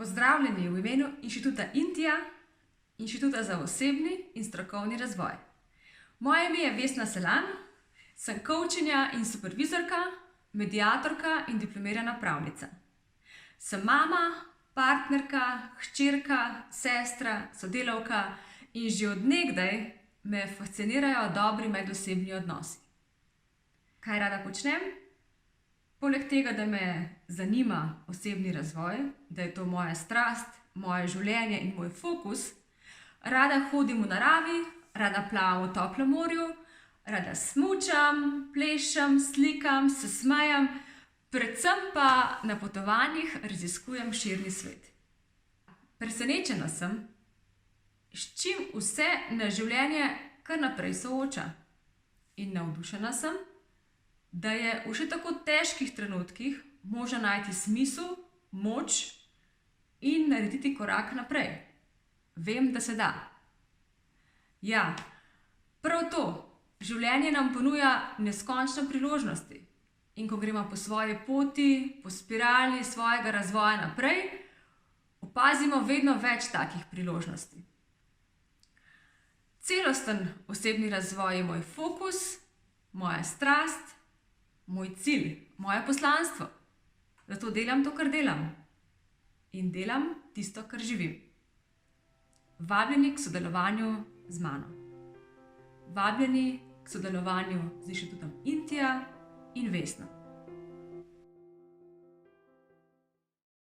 Pozdravljeni v imenu Inštituta Intija, Inštituta za osebni in strokovni razvoj. Moje ime je Vesna Selan, sem coachinja in supervizorka, mediatorka in diplomirana pravnica. Sem mama, partnerka, hčerka, sestra, sodelavka in že od nekdaj me fascinirajo dobri medosebni odnosi. Kaj rada počnem? Poleg tega, da me zanima osebni razvoj, da je to moja strast, moje življenje in moj fokus, rada hodim v naravi, rada plavam v toplem morju, rada smučam, plešem, slikam, se smejem, predvsem pa na potovanjih raziskujem širni svet. Presenečena sem, s čim vse na življenje kar naprej sooča. In navdušena sem, da je v še tako težkih trenutkih možno najti smisel, moč in narediti korak naprej. Vem, da se da. Ja, prav to. Življenje nam ponuja neskončne priložnosti. In ko gremo po svoji poti, po spirali svojega razvoja naprej, opazimo vedno več takih priložnosti. Celosten osebni razvoj je moj fokus, moja strast, moj cilj, moje poslanstvo. Zato delam to, kar delam. In delam tisto, kar živim. Vabljeni k sodelovanju z mano. Vabljeni k sodelovanju z Inštitutom Intija in Vesno.